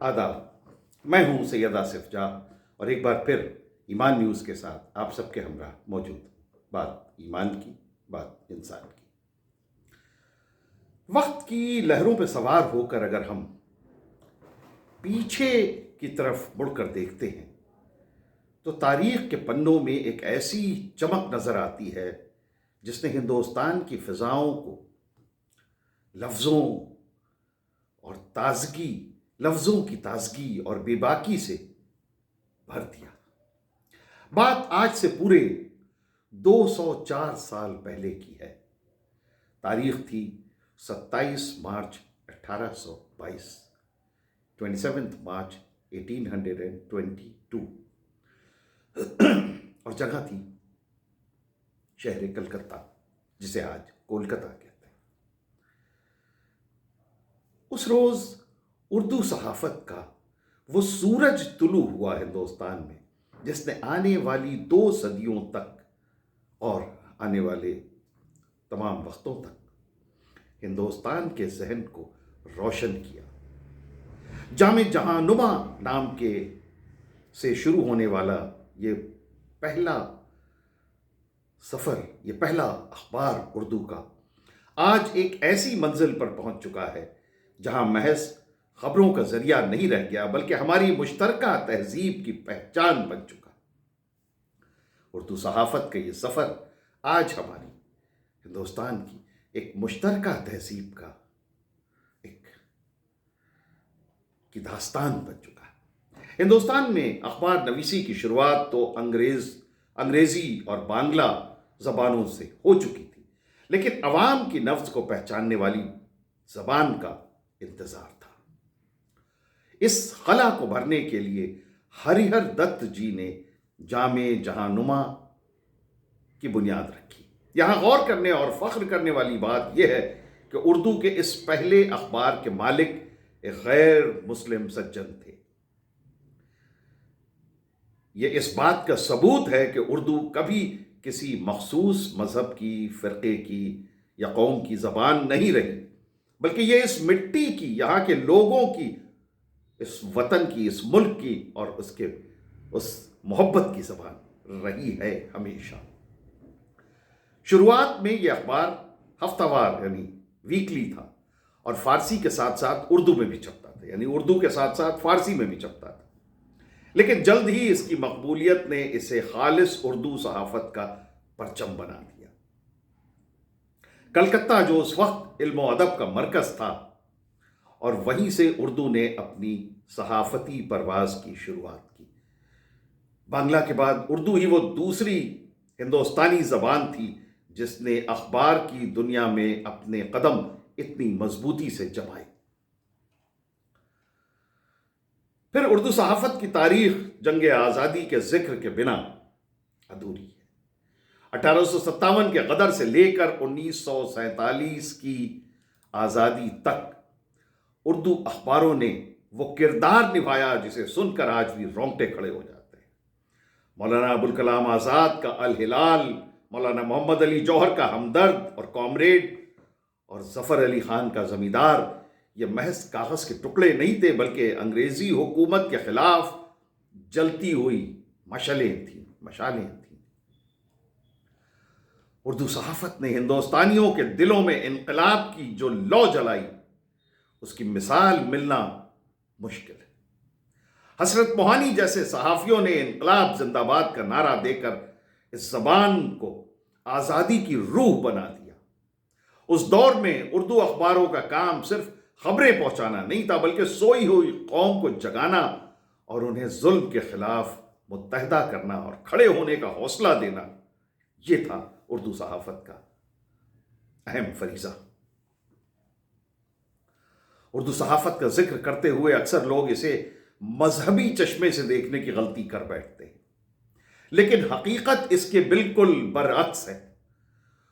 आदाब। मैं हूं सैयद आसिफ जाह और एक बार फिर ईमान न्यूज़ के साथ आप सबके हमरा मौजूद। बात ईमान की, बात इंसान की। वक्त की लहरों पर सवार होकर अगर हम पीछे की तरफ मुड़कर देखते हैं तो तारीख के पन्नों में एक ऐसी चमक नजर आती है जिसने हिंदुस्तान की फिजाओं को लफ्ज़ों और ताजगी लफ्ज़ों की ताजगी और बेबाकी से भर दिया। बात आज से पूरे 204 साल पहले की है। तारीख थी 27 मार्च 1822, 27 मार्च 1822 और जगह थी शहर कलकत्ता, जिसे आज कोलकाता कहते हैं। उस रोज उर्दू सहाफत का वो सूरज तुलू हुआ हिंदुस्तान में जिसने आने वाली 2 सदियों तक और आने वाले तमाम वक्तों तक हिंदुस्तान के जहन को रोशन किया। जामे जहानुमा नाम के से शुरू होने वाला ये पहला सफ़र, ये पहला अखबार उर्दू का आज एक ऐसी मंजिल पर पहुंच चुका है जहां महज खबरों का जरिया नहीं रह गया बल्कि हमारी मुश्तरका तहजीब की पहचान बन चुका। उर्दू सहाफत का ये सफ़र आज हमारी हिंदुस्तान की एक मुश्तरका तहजीब का की दास्तान बन चुका है। हिंदुस्तान में अखबार नवीसी की शुरुआत तो अंग्रेज़ी और बांग्ला ज़बानों से हो चुकी थी, लेकिन अवाम की नफ्स को पहचानने वाली ज़बान का इंतज़ार था। इस खला को भरने के लिए हरिहर दत्त जी ने जामे जहानुमा की बुनियाद रखी। यहाँ गौर करने और फख्र करने वाली बात यह है कि उर्दू के इस पहले अखबार के मालिक एक गैर मुस्लिम सज्जन थे। यह इस बात का सबूत है कि उर्दू कभी किसी मखसूस मजहब की, फ़िरक़े की या कौम की ज़बान नहीं रही, बल्कि यह इस मिट्टी की, यहाँ के लोगों की, इस वतन की, इस मुल्क की और उसके उस मोहब्बत की ज़बान रही है हमेशा। शुरुआत में यह अखबार हफ्तावार यानी वीकली था और फारसी के साथ साथ उर्दू में भी छपता था, यानी उर्दू के साथ साथ फारसी में भी छपता था। लेकिन जल्द ही इसकी मकबूलियत ने इसे खालिस उर्दू सहाफत का परचम बना दिया। कलकत्ता जो उस वक्त इल्म और अदब का मरकज था, और वहीं से उर्दू ने अपनी सहाफती परवाज की शुरुआत की। बांग्ला के बाद उर्दू ही वो दूसरी हिंदुस्तानी ज़बान थी जिसने अखबार की दुनिया में अपने कदम इतनी मजबूती से जमाए। फिर उर्दू सहाफत की तारीख जंग आज़ादी के जिक्र के बिना अधूरी है। 1857 के गदर से लेकर 1947 की आज़ादी तक उर्दू अखबारों ने वो किरदार निभाया जिसे सुनकर आज भी रोंगटे खड़े हो जाते हैं। मौलाना अबुल कलाम आज़ाद का अल हिलाल, मौलाना मोहम्मद अली जौहर का हमदर्द और कॉमरेड, और ज़फ़र अली ख़ान का ज़मींदार ये महज कागज़ के टुकड़े नहीं थे, बल्कि अंग्रेज़ी हुकूमत के ख़िलाफ़ जलती हुई मशालें थीं। उर्दू सहाफ़त ने हिंदुस्तानियों के दिलों में इनकलाब की जो लौ जलाई, उसकी मिसाल मिलना मुश्किल है। हसरत मोहानी जैसे सहाफ़ियों ने इनकलाब जिंदाबाद का नारा देकर इस ज़बान को आज़ादी की रूह बना दिया। उस दौर में उर्दू अखबारों का काम सिर्फ खबरें पहुंचाना नहीं था, बल्कि सोई हुई कौम को जगाना और उन्हें जुल्म के खिलाफ मुत्तहदा करना और खड़े होने का हौसला देना, यह था उर्दू सहाफत का अहम फरीज़ा। उर्दू सहाफत का जिक्र करते हुए अक्सर लोग इसे मजहबी चश्मे से देखने की गलती कर बैठते हैं, लेकिन हकीकत इसके बिल्कुल बरअक्स है।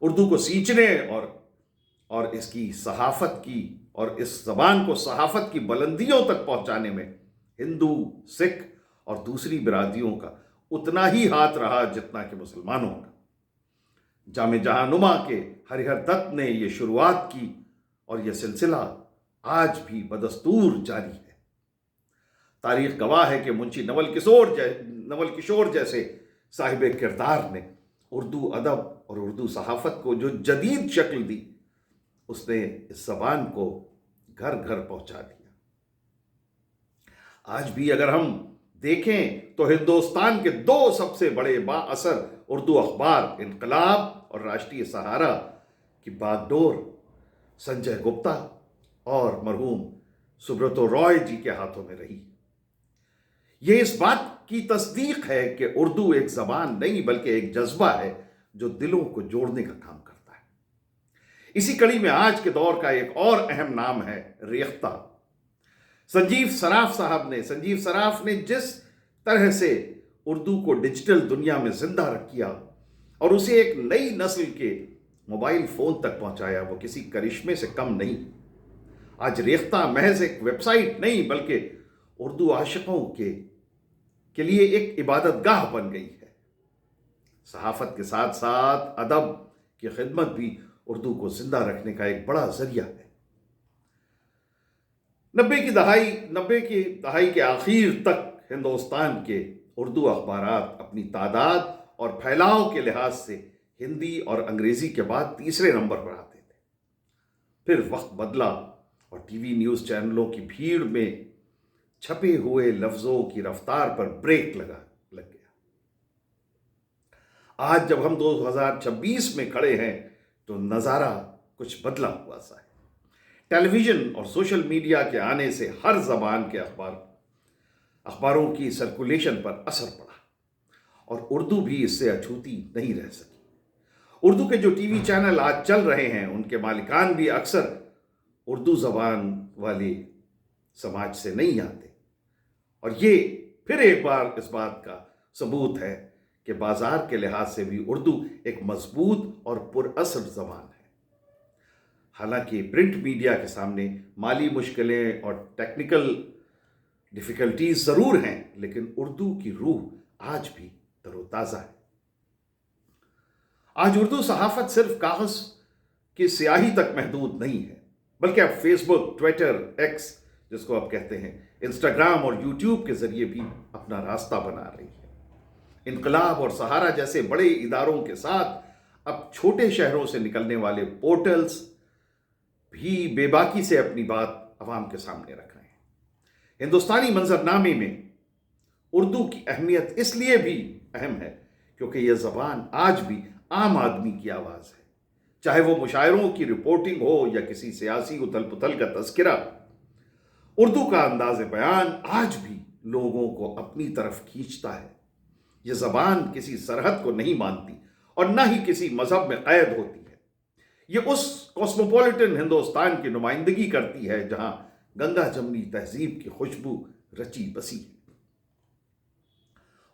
उर्दू को सींचने और इसकी सहाफत की और इस ज़बान को सहाफत की बुलंदियों तक पहुंचाने में हिंदू, सिख और दूसरी बिरादरियों का उतना ही हाथ रहा जितना कि मुसलमानों का। जामे जहानुमा के हरिहर दत्त ने यह शुरुआत की और यह सिलसिला आज भी बदस्तूर जारी है। تاریخ گواہ ہے کہ منشی نول کشور جیسے صاحب کردار نے اردو ادب اور اردو صحافت کو جو جدید شکل دی، اس نے اس زبان کو گھر گھر پہنچا دیا۔ آج بھی اگر ہم دیکھیں تو ہندوستان کے دو سب سے بڑے با اثر اردو اخبار انقلاب اور راشٹریہ سہارا کی باغ ڈور سنجے گپتا اور مرحوم سبرتو رائے جی کے ہاتھوں میں رہی۔ یہ اس بات کی تصدیق ہے کہ اردو ایک زبان نہیں بلکہ ایک جذبہ ہے جو دلوں کو جوڑنے کا کام کرتا ہے۔ اسی کڑی میں آج کے دور کا ایک اور اہم نام ہے ریختہ۔ سنجیو صراف نے جس طرح سے اردو کو ڈیجیٹل دنیا میں زندہ رکھ کیا اور اسے ایک نئی نسل کے موبائل فون تک پہنچایا، وہ کسی کرشمے سے کم نہیں۔ آج ریختہ محض ایک ویب سائٹ نہیں بلکہ اردو عاشقوں کے لیے ایک عبادت گاہ بن گئی ہے۔ صحافت کے ساتھ ساتھ ادب کی خدمت بھی اردو کو زندہ رکھنے کا ایک بڑا ذریعہ ہے۔ نبے کی دہائی کے آخر تک ہندوستان کے اردو اخبارات اپنی تعداد اور پھیلاؤ کے لحاظ سے ہندی اور انگریزی کے بعد تیسرے نمبر پر آتے تھے۔ پھر وقت بدلا اور ٹی وی نیوز چینلوں کی بھیڑ میں چھپے ہوئے لفظوں کی رفتار پر بریک لگ گیا۔ آج جب ہم 2026 میں کھڑے ہیں تو نظارہ کچھ بدلا ہوا سا ہے۔ ٹیلی ویژن اور سوشل میڈیا کے آنے سے ہر زبان کے اخباروں کی سرکولیشن پر اثر پڑا اور اردو بھی اس سے اچھوتی نہیں رہ سکی۔ اردو کے جو ٹی وی چینل آج چل رہے ہیں ان کے مالکان بھی اکثر اردو زبان والے سماج سے نہیں آتے، اور یہ پھر ایک بار اس بات کا ثبوت ہے کہ بازار کے لحاظ سے بھی اردو ایک مضبوط اور پر اثر زبان ہے۔ حالانکہ پرنٹ میڈیا کے سامنے مالی مشکلیں اور ٹیکنیکل ڈیفیکلٹیز ضرور ہیں، لیکن اردو کی روح آج بھی تر و تازہ ہے۔ آج اردو صحافت صرف کاغذ کی سیاہی تک محدود نہیں ہے، بلکہ اب فیس بک، ٹویٹر، ایکس جس کو آپ کہتے ہیں، انسٹاگرام اور یوٹیوب کے ذریعے بھی اپنا راستہ بنا رہی ہے۔ انقلاب اور سہارا جیسے بڑے اداروں کے ساتھ اب چھوٹے شہروں سے نکلنے والے پورٹلز بھی بے باکی سے اپنی بات عوام کے سامنے رکھ رہے ہیں۔ ہندوستانی منظرنامے میں اردو کی اہمیت اس لیے بھی اہم ہے کیونکہ یہ زبان آج بھی عام آدمی کی آواز ہے، چاہے وہ مشاعروں کی رپورٹنگ ہو یا کسی سیاسی اتھل پتھل کا تذکرہ۔ اردو کا انداز بیان آج بھی لوگوں کو اپنی طرف کھینچتا ہے۔ یہ زبان کسی سرحد کو نہیں مانتی اور نہ ہی کسی مذہب میں قید ہوتی ہے۔ یہ اس کاسموپولیٹن ہندوستان کی نمائندگی کرتی ہے جہاں گنگا جمنی تہذیب کی خوشبو رچی بسی ہے۔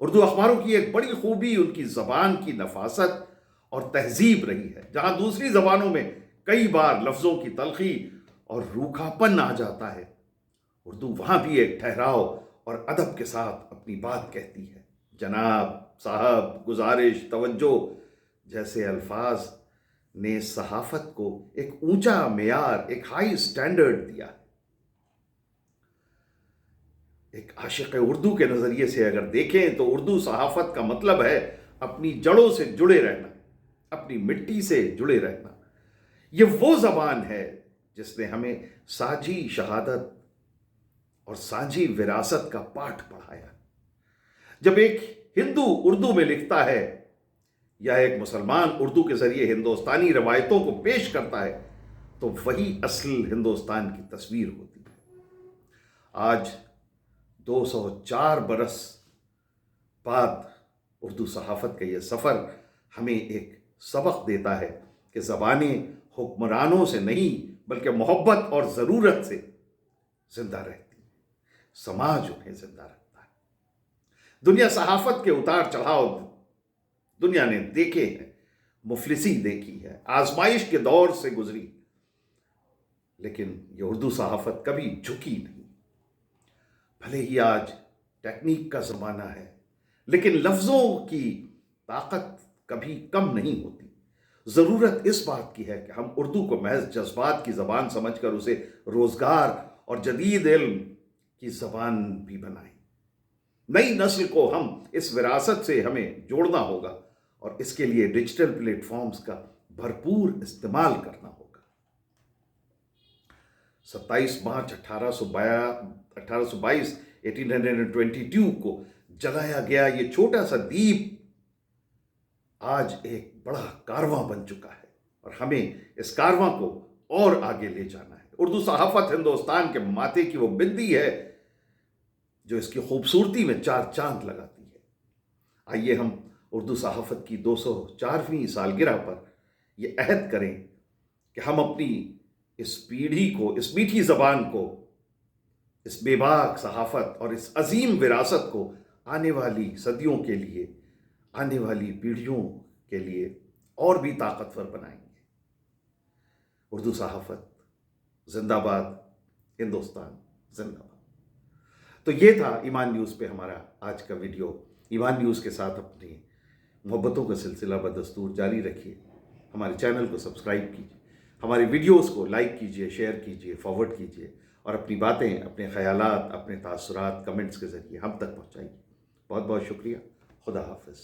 اردو اخباروں کی ایک بڑی خوبی ان کی زبان کی نفاست اور تہذیب رہی ہے۔ جہاں دوسری زبانوں میں کئی بار لفظوں کی تلخی اور روکھاپن آ جاتا ہے، اردو وہاں بھی ایک ٹھہراؤ اور ادب کے ساتھ اپنی بات کہتی ہے۔ جناب، صاحب، گزارش، توجہ جیسے الفاظ نے صحافت کو ایک اونچا معیار، ایک ہائی سٹینڈرڈ دیا ہے۔ ایک عاشق اردو کے نظریے سے اگر دیکھیں تو اردو صحافت کا مطلب ہے اپنی جڑوں سے جڑے رہنا، اپنی مٹی سے جڑے رہنا۔ یہ وہ زبان ہے جس نے ہمیں ساجھی شہادت اور سانجھی وراثت کا پاٹھ پڑھایا۔ جب ایک ہندو اردو میں لکھتا ہے یا ایک مسلمان اردو کے ذریعے ہندوستانی روایتوں کو پیش کرتا ہے تو وہی اصل ہندوستان کی تصویر ہوتی ہے۔ آج 204 برس بعد اردو صحافت کا یہ سفر ہمیں ایک سبق دیتا ہے کہ زبانیں حکمرانوں سے نہیں بلکہ محبت اور ضرورت سے زندہ رہتی ہیں، سماج انہیں زندہ رکھتا ہے۔ دنیا صحافت کے اتار چڑھاؤ دنیا نے دیکھے ہیں، مفلسی دیکھی ہے، آزمائش کے دور سے گزری، لیکن یہ اردو صحافت کبھی جھکی نہیں۔ بھلے ہی آج ٹیکنیک کا زمانہ ہے، لیکن لفظوں کی طاقت کبھی کم نہیں ہوتی۔ ضرورت اس بات کی ہے کہ ہم اردو کو محض جذبات کی زبان سمجھ کر اسے روزگار اور جدید علم की ज़बान भी बनाएं। नई नस्ल को हम इस विरासत से हमें जोड़ना होगा और इसके लिए डिजिटल प्लेटफॉर्म्स का भरपूर इस्तेमाल करना होगा। 27 मार्च 1822 को जलाया गया ये छोटा सा दीप आज एक बड़ा कारवां बन चुका है और हमें इस कारवां को और आगे ले जाना है। उर्दू सहाफ़त हिंदुस्तान के माथे की वो बिंदी है जो इसकी खूबसूरती में चार चांद लगाती है। आइए हम उर्दू सहाफ़त की 204वीं सालगिरह पर ये अहद करें कि हम अपनी इस पीढ़ी को, इस मीठी ज़बान को, इस बेबाक सहाफ़त और इस अजीम विरासत को आने वाली सदियों के लिए, आने वाली पीढ़ियों के लिए और भी ताकतवर बनाएंगे। उर्दू सहाफ़त जिंदाबाद, हिंदुस्तान जिंदाबाद। तो ये था ईमान न्यूज़ पे हमारा आज का वीडियो। ईमान न्यूज़ के साथ अपनी मोहब्बतों का सिलसिला बदस्तूर जारी रखिए। हमारे चैनल को सब्सक्राइब कीजिए, हमारे वीडियोस को लाइक कीजिए, शेयर कीजिए, फॉरवर्ड कीजिए और अपनी बातें, अपने ख़यालात, अपने तासुरात कमेंट्स के ज़रिए हम तक पहुँचाइए। बहुत बहुत शुक्रिया। खुदा हाफ़िज़।